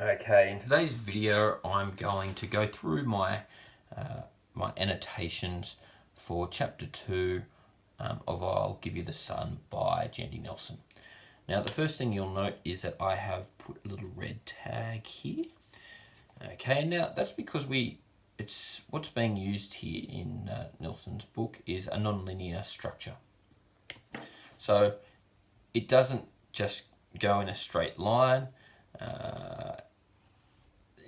Okay, in today's video I'm going to go through my annotations for chapter 2 of I'll Give You the Sun by Jandy Nelson. Now the first thing you'll note is that I have put a little red tag here. Okay, now that's because what's being used here in Nelson's book is a non-linear structure. So it doesn't just go in a straight line.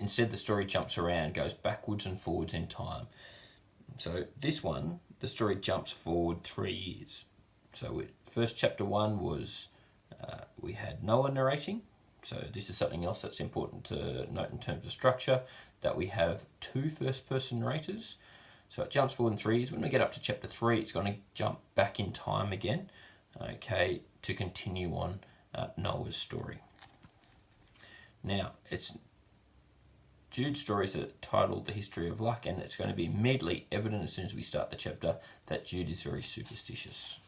Instead, the story jumps around, goes backwards and forwards in time. So this one, the story jumps forward 3 years. So first chapter 1 was, we had Noah narrating. So this is something else that's important to note in terms of structure, that we have 2 first-person narrators. So it jumps forward in 3 years. When we get up to chapter 3, it's going to jump back in time again, okay, to continue on Noah's story. Now, Jude's stories are titled The History of Luck, and it's going to be immediately evident as soon as we start the chapter that Jude is very superstitious.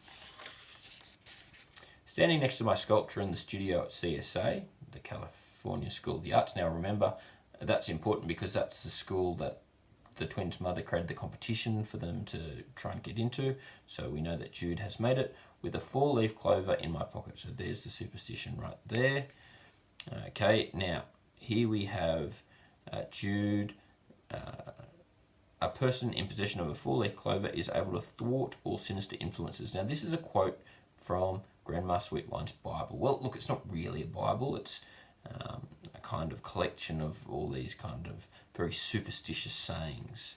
Standing next to my sculpture in the studio at CSA, the California School of the Arts. Now remember, that's important because that's the school that the twins' mother created the competition for them to try and get into. So we know that Jude has made it with a 4-leaf clover in my pocket. So there's the superstition right there. Okay, now here we have Jude. A person in possession of a 4-leaf clover is able to thwart all sinister influences. Now this is a quote from Grandma Sweetone's Bible. Well, look, it's not really a Bible. It's a kind of collection of all these kind of very superstitious sayings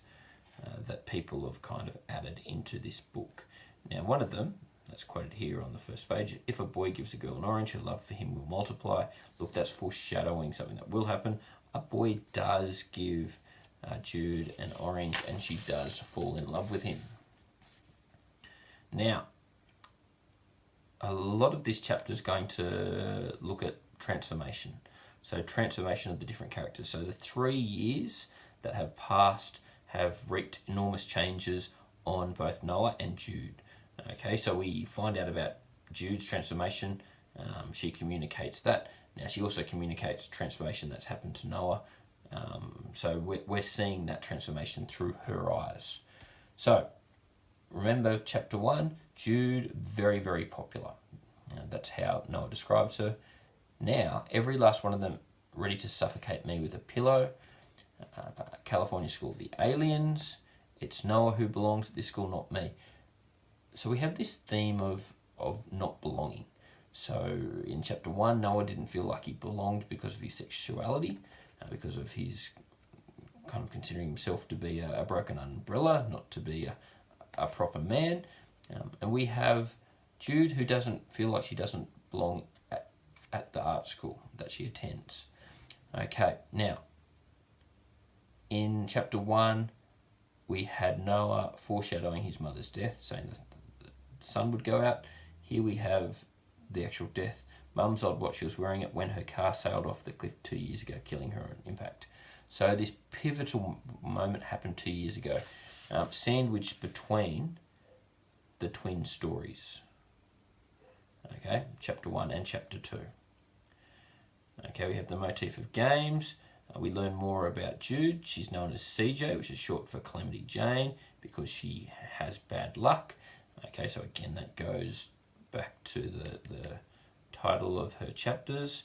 that people have kind of added into this book. Now, one of them, that's quoted here on the first page, if a boy gives a girl an orange, her love for him will multiply. Look, that's foreshadowing something that will happen. A boy does give Jude an orange, and she does fall in love with him. Now, a lot of this chapter is going to look at transformation. So transformation of the different characters. So the 3 years that have passed have wreaked enormous changes on both Noah and Jude. Okay, so we find out about Jude's transformation. She communicates that. Now she also communicates transformation that's happened to Noah. So we're seeing that transformation through her eyes. So remember chapter 1, Jude, very, very popular. That's how Noah describes her. Now, every last one of them ready to suffocate me with a pillow. California School of the Aliens. It's Noah who belongs at this school, not me. So we have this theme of not belonging. So in chapter 1, Noah didn't feel like he belonged because of his sexuality, because of his kind of considering himself to be a broken umbrella, not to be a proper man. And we have Jude, who doesn't feel like she doesn't belong at the art school that she attends. Okay, now, in chapter 1, we had Noah foreshadowing his mother's death, saying that the sun would go out. Here we have the actual death. Mum's odd watch, she was wearing it when her car sailed off the cliff 2 years ago, killing her on impact. So this pivotal moment happened 2 years ago, sandwiched between the twin stories. Okay, chapter 1 and chapter 2. Okay, we have the motif of games. We learn more about Jude. She's known as CJ, which is short for Calamity Jane, because she has bad luck. Okay, so again, that goes back to the title of her chapters.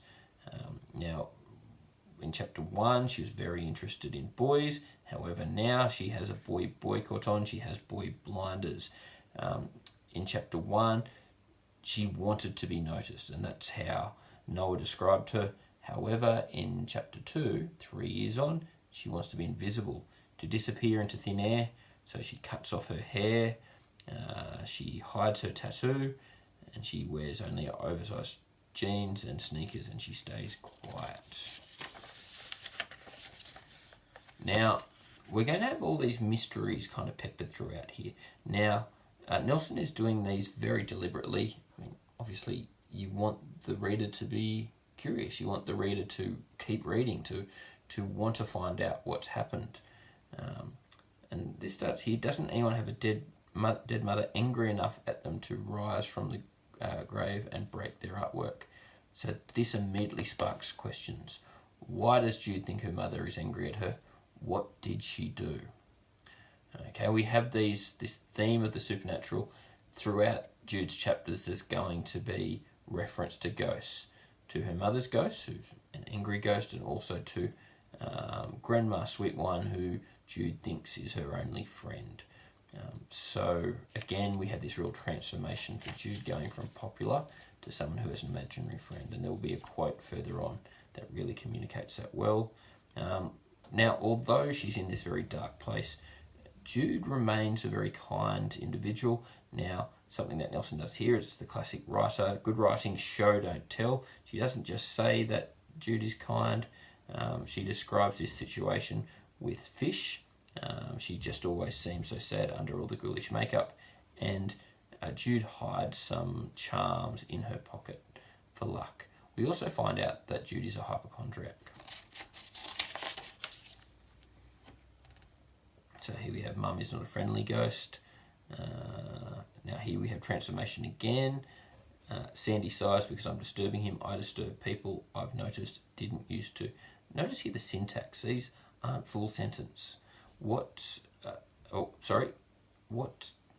Now, in chapter 1, she was very interested in boys. However, now she has a boy boycott on. She has boy blinders. In chapter 1, she wanted to be noticed, and that's how Noah described her. However, in chapter 2, 3 years on, she wants to be invisible, to disappear into thin air. So she cuts off her hair, she hides her tattoo, and she wears only oversized jeans and sneakers, and she stays quiet. Now, we're going to have all these mysteries kind of peppered throughout here. Now, Nelson is doing these very deliberately. I mean, obviously, you want the reader to be curious. You want the reader to keep reading, to want to find out what's happened. And this starts here. Doesn't anyone have a dead mother angry enough at them to rise from the grave and break their artwork? So this immediately sparks questions. Why does Jude think her mother is angry at her? What did she do? Okay, we have this theme of the supernatural throughout Jude's chapters. There's going to be reference to ghosts, to her mother's ghost, who's an angry ghost, and also to Grandma Sweet One, who Jude thinks is her only friend. So again, we have this real transformation for Jude, going from popular to someone who has an imaginary friend, and there will be a quote further on that really communicates that well. Now, although she's in this very dark place, Jude remains a very kind individual. Now, something that Nelson does here is the classic writer, good writing, show, don't tell. She doesn't just say that Jude is kind. She describes this situation with fish. She just always seems so sad under all the ghoulish makeup. And Jude hides some charms in her pocket for luck. We also find out that Jude is a hypochondriac. So here we have Mum is not a friendly ghost. Now here we have transformation again. Sandy sighs because I'm disturbing him. I disturb people I've noticed didn't used to. Notice here the syntax. These aren't full sentence. What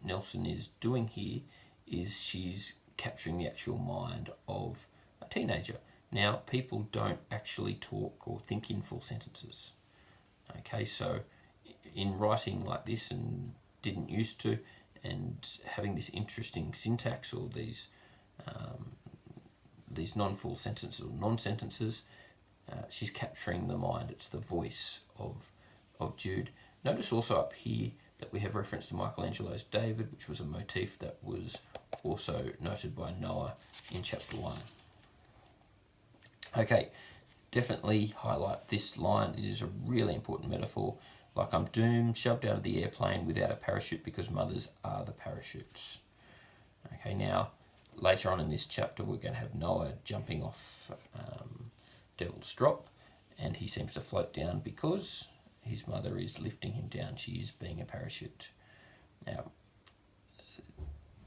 Nelson is doing here is she's capturing the actual mind of a teenager. Now, people don't actually talk or think in full sentences. Okay, so in writing like this, and didn't used to, and having this interesting syntax, or these non-full sentences or non-sentences, she's capturing the mind. It's the voice of Jude. Notice also up here that we have reference to Michelangelo's David, which was a motif that was also noted by Noah in chapter 1. Okay, definitely highlight this line. It is a really important metaphor. Like I'm doomed, shoved out of the airplane without a parachute because mothers are the parachutes. Okay, now later on in this chapter we're going to have Noah jumping off Devil's Drop, and he seems to float down because his mother is lifting him down. She is being a parachute. Now,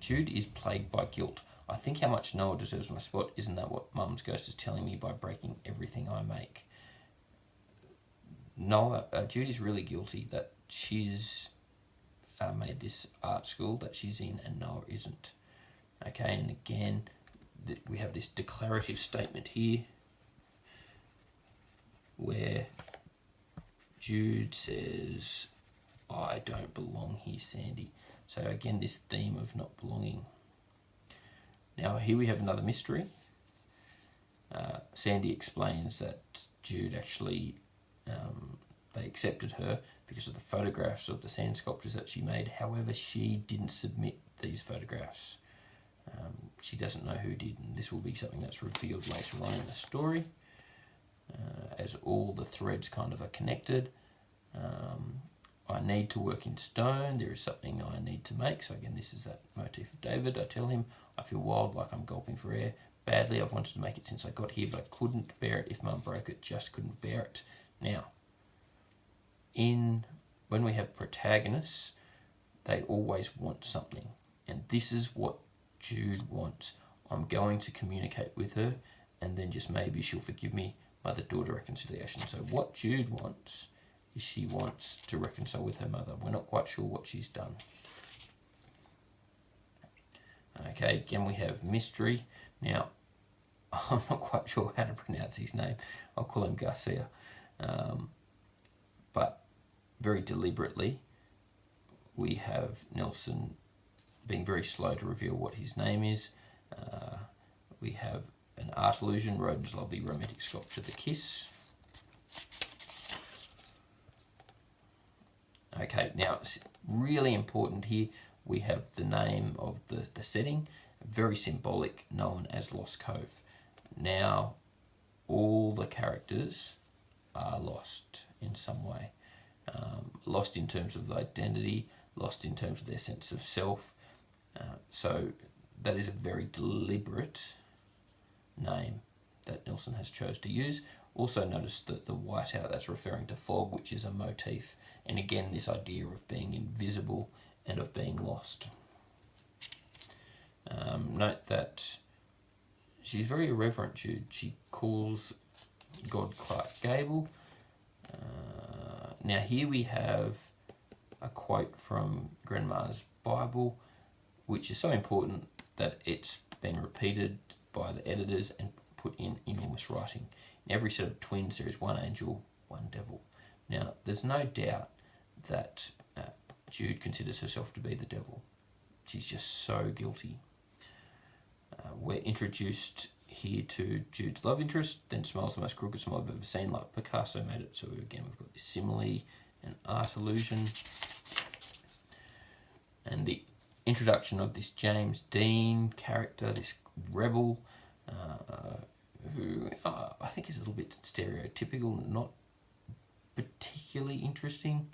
Jude is plagued by guilt. I think how much Noah deserves my spot. Isn't that what Mum's ghost is telling me by breaking everything I make? Jude is really guilty that she's made this art school that she's in and Noah isn't. Okay, and again, we have this declarative statement here where Jude says, I don't belong here, Sandy. So again, this theme of not belonging. Now here we have another mystery. Sandy explains that Jude actually, they accepted her because of the photographs of the sand sculptures that she made. However, she didn't submit these photographs. She doesn't know who did, and this will be something that's revealed later on in the story, as all the threads kind of are connected. I need to work in stone. There is something I need to make. So again, this is that motif of David. I tell him, I feel wild, like I'm gulping for air. Badly, I've wanted to make it since I got here, but I couldn't bear it. If Mum broke it, just couldn't bear it. Now, when we have protagonists, they always want something. And this is what Jude wants. I'm going to communicate with her, and then just maybe she'll forgive me. Mother-daughter reconciliation. So what Jude wants is she wants to reconcile with her mother. We're not quite sure what she's done. Okay, again we have mystery. Now, I'm not quite sure how to pronounce his name. I'll call him Garcia. But very deliberately, we have Nelson being very slow to reveal what his name is. We have an art illusion, Rodin's lovely romantic sculpture, The Kiss. Okay, now it's really important here. We have the name of the setting, very symbolic, known as Lost Cove. Now, all the characters are lost in some way. Lost in terms of identity, lost in terms of their sense of self. So that is a very deliberate name that Nelson has chose to use. Also notice that the whiteout, that's referring to fog, which is a motif. And again, this idea of being invisible and of being lost. Note that she's very irreverent, Jude. She calls God Clark Gable. Now here we have a quote from Grandma's Bible, which is so important that it's been repeated by the editors and put in enormous writing. In every set of twins there is one angel, one devil. Now there's no doubt that Jude considers herself to be the devil. She's just so guilty. We're introduced here to Jude's love interest, then smiles the most crooked smile I've ever seen, like Picasso made it. So again, we've got this simile and art illusion. And the introduction of this James Dean character, this rebel, who I think is a little bit stereotypical, not particularly interesting.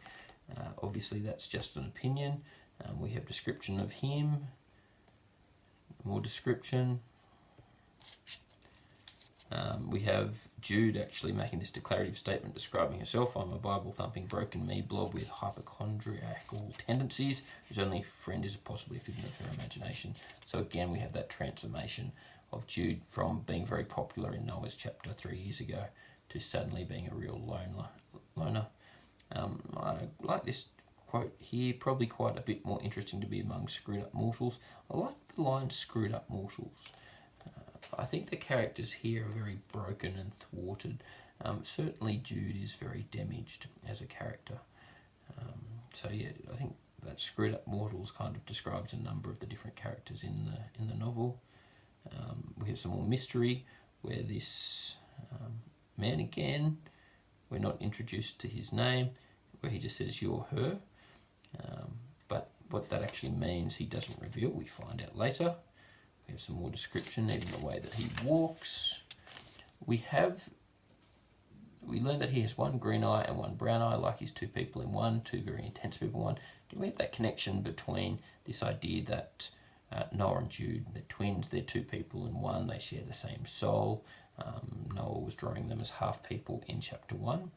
Obviously that's just an opinion. We have description of him, more description. We have Jude actually making this declarative statement describing herself. I'm a Bible-thumping, broken me blob with hypochondriacal tendencies, whose only friend is possibly a figment of her imagination. So again, we have that transformation of Jude from being very popular in Noah's chapter 3 years ago to suddenly being a real loner. I like this quote here, probably quite a bit more interesting to be among screwed up mortals. I like the line screwed up mortals. I think the characters here are very broken and thwarted. Certainly Jude is very damaged as a character. So yeah, I think that screwed up mortals kind of describes a number of the different characters in the novel. We have some more mystery where this man again, we're not introduced to his name, where he just says you're her. But what that actually means he doesn't reveal, we find out later. We have some more description, even the way that he walks. We learn that he has one green eye and one brown eye, like he's two people in one, two very intense people in one. We have that connection between this idea that Noah and Jude, they're twins, they're two people in one, they share the same soul. Noah was drawing them as half people in chapter 1.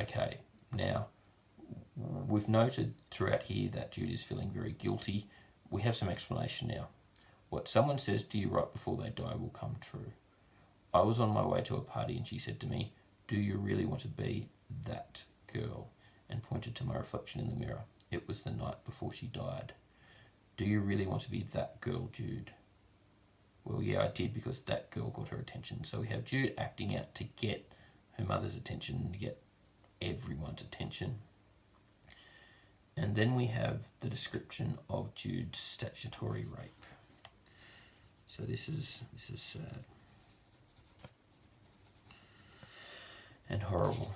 Okay, now we've noted throughout here that Jude is feeling very guilty. We have some explanation now. What someone says to you right before they die will come true. I was on my way to a party and she said to me, do you really want to be that girl? And pointed to my reflection in the mirror. It was the night before she died. Do you really want to be that girl, Jude? Well, yeah, I did, because that girl got her attention. So we have Jude acting out to get her mother's attention and to get everyone's attention. And then we have the description of Jude's statutory rape. So this is sad and horrible.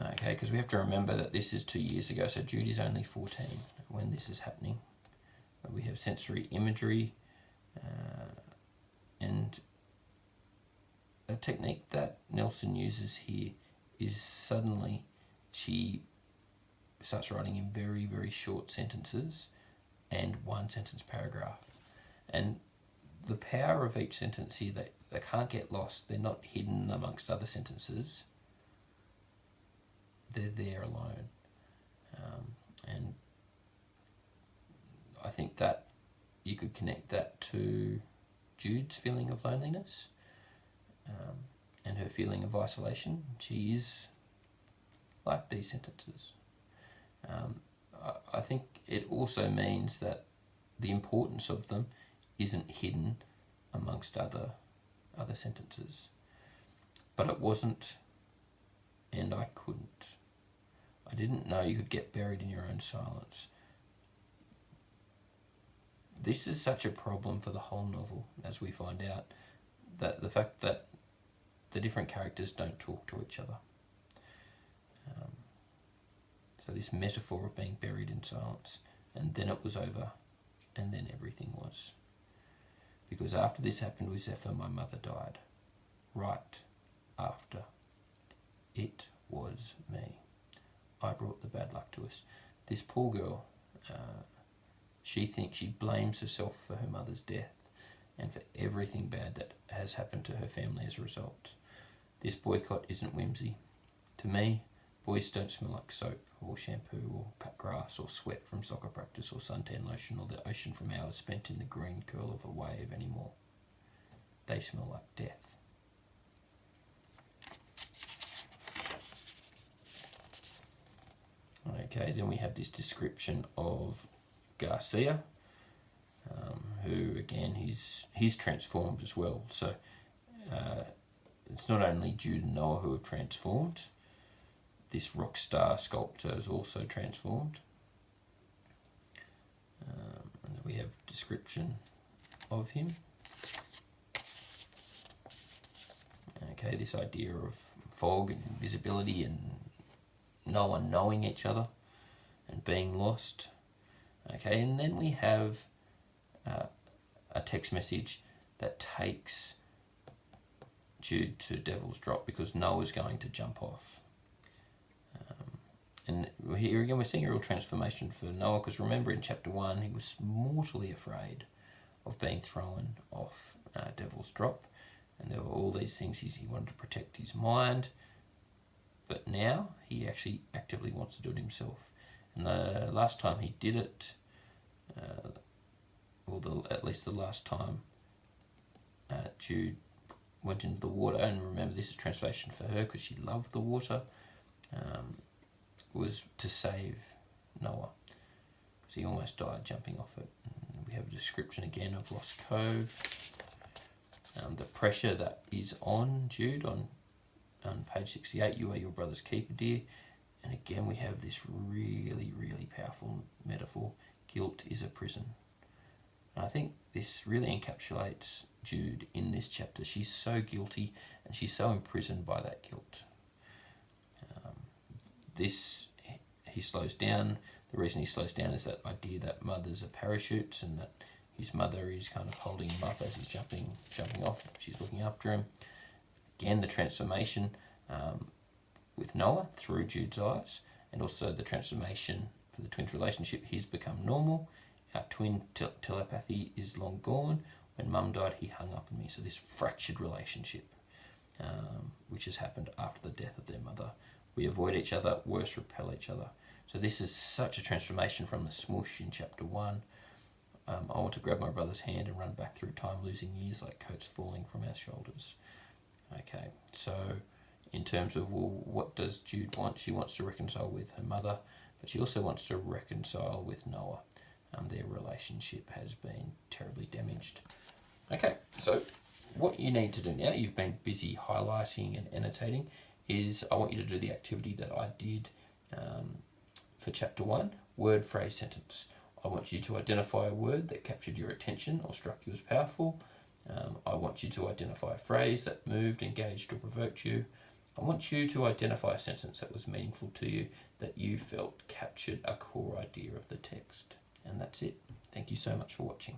Okay, because we have to remember that this is 2 years ago, so Jude is only 14 when this is happening. We have sensory imagery, and a technique that Nelson uses here is suddenly she starts writing in very, very short sentences and one sentence paragraph. And the power of each sentence here, they can't get lost. They're not hidden amongst other sentences. They're there alone. And I think that you could connect that to Jude's feeling of loneliness and her feeling of isolation. She is like these sentences. I think it also means that the importance of them isn't hidden amongst other sentences. But it wasn't, and I couldn't. I didn't know you could get buried in your own silence. This is such a problem for the whole novel, as we find out, that the fact that the different characters don't talk to each other. So this metaphor of being buried in silence, and then it was over, and then everything was. Because after this happened with Zephyr, my mother died. Right after. It was me. I brought the bad luck to us. This poor girl, she blames herself for her mother's death and for everything bad that has happened to her family as a result. This boycott isn't whimsy. To me, boys don't smell like soap or shampoo or cut grass or sweat from soccer practice or suntan lotion or the ocean from hours spent in the green curl of a wave anymore. They smell like death. Okay, then we have this description of Garcia, who again, he's transformed as well. So it's not only Jude and Noah who have transformed, this rock star sculptor is also transformed. And we have description of him. Okay, this idea of fog and invisibility and no one knowing each other and being lost. Okay, and then we have a text message that takes Jude to Devil's Drop because Noah's going to jump off. And here again, we're seeing a real transformation for Noah, because remember in chapter 1, he was mortally afraid of being thrown off Devil's Drop. And there were all these things he wanted to protect his mind. But now he actually actively wants to do it himself. And the last time he did it, at least the last time Jude went into the water, and remember this is translation for her because she loved the water, was to save Noah, because he almost died jumping off it. And we have a description again of Lost Cove, the pressure that is on Jude on page 68, you are your brother's keeper, dear. And again we have this really, really powerful metaphor. Guilt is a prison. And I think this really encapsulates Jude in this chapter. She's so guilty and she's so imprisoned by that guilt. He slows down. The reason he slows down is that idea that mothers are parachutes and that his mother is kind of holding him up as he's jumping off. She's looking after him. Again, the transformation with Noah through Jude's eyes, and also the transformation for the twins' relationship. He's become normal. Our twin telepathy is long gone. When Mum died, he hung up on me. So this fractured relationship, which has happened after the death of their mother. We avoid each other, worse, repel each other. So this is such a transformation from the smush in chapter 1. I want to grab my brother's hand and run back through time, losing years like coats falling from our shoulders. Okay, so in terms of, well, what does Jude want? She wants to reconcile with her mother, but she also wants to reconcile with Noah. Their relationship has been terribly damaged. Okay, so what you need to do now, you've been busy highlighting and annotating, is I want you to do the activity that I did for chapter 1, word, phrase, sentence. I want you to identify a word that captured your attention or struck you as powerful. I want you to identify a phrase that moved, engaged, or provoked you. I want you to identify a sentence that was meaningful to you, that you felt captured a core idea of the text. And that's it. Thank you so much for watching.